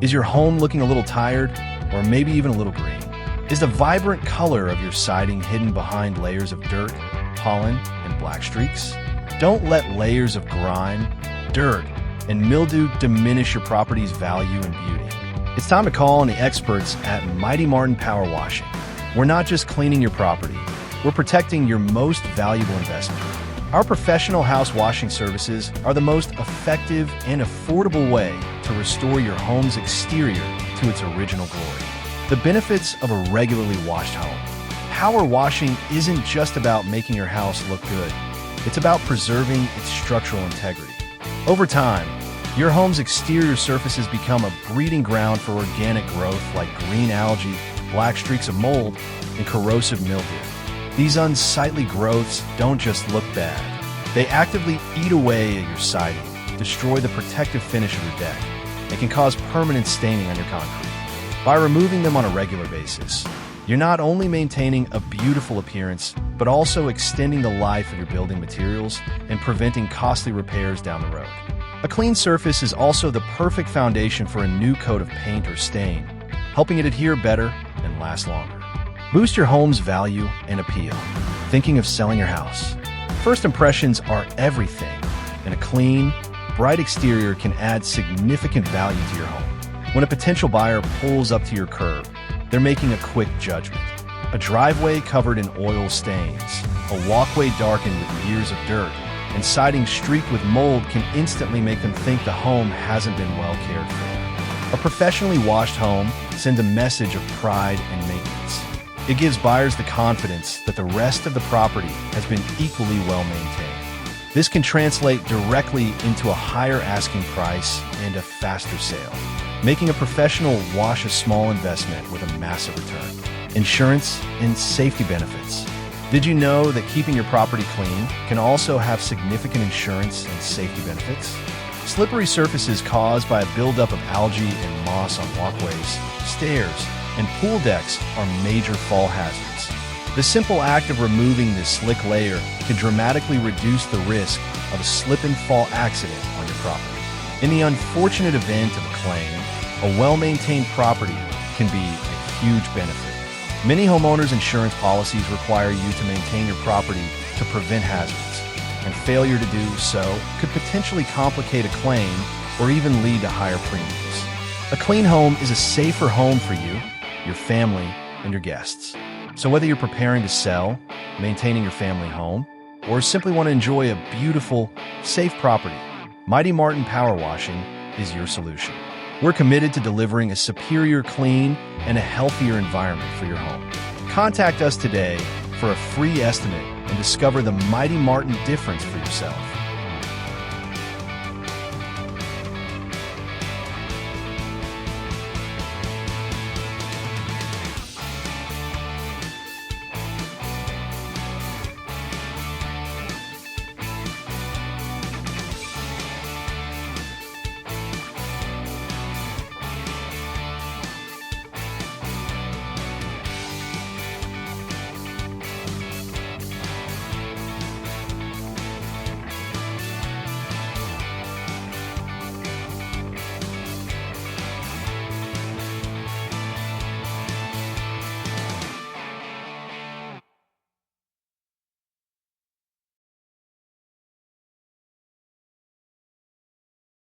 Is your home looking a little tired, or maybe even a little green? Is the vibrant color of your siding hidden behind layers of dirt, pollen, and black streaks? Don't let layers of grime, dirt, and mildew diminish your property's value and beauty. It's time to call on the experts at Mighty Martin Power Washing. We're not just cleaning your property, we're protecting your most valuable investment. Our professional house washing services are the most effective and affordable way to restore your home's exterior to its original glory. The benefits of a regularly washed home. Power washing isn't just about making your house look good. It's about preserving its structural integrity. Over time, your home's exterior surfaces become a breeding ground for organic growth like green algae, black streaks of mold, and corrosive mildew. These unsightly growths don't just look bad. They actively eat away at your siding, destroy the protective finish of your deck, and can cause permanent staining on your concrete. By removing them on a regular basis, you're not only maintaining a beautiful appearance, but also extending the life of your building materials and preventing costly repairs down the road. A clean surface is also the perfect foundation for a new coat of paint or stain, helping it adhere better and last longer. Boost your home's value and appeal. Thinking of selling your house? First impressions are everything, and a clean, bright exterior can add significant value to your home. When a potential buyer pulls up to your curb, they're making a quick judgment. A driveway covered in oil stains, a walkway darkened with years of dirt, and siding streaked with mold can instantly make them think the home hasn't been well cared for. A professionally washed home sends a message of pride and maintenance. It gives buyers the confidence that the rest of the property has been equally well maintained. This can translate directly into a higher asking price and a faster sale, making a professional wash a small investment with a massive return. Insurance and safety benefits. Did you know that keeping your property clean can also have significant insurance and safety benefits? Slippery surfaces caused by a buildup of algae and moss on walkways, stairs, and pool decks are major fall hazards. The simple act of removing this slick layer can dramatically reduce the risk of a slip and fall accident on your property. In the unfortunate event of a claim, a well-maintained property can be a huge benefit. Many homeowners' insurance policies require you to maintain your property to prevent hazards, and failure to do so could potentially complicate a claim or even lead to higher premiums. A clean home is a safer home for you, your family, and your guests. So whether you're preparing to sell, maintaining your family home, or simply want to enjoy a beautiful, safe property, Mighty Martin Power Washing is your solution. We're committed to delivering a superior clean and a healthier environment for your home. Contact us today for a free estimate and discover the Mighty Martin difference for yourself.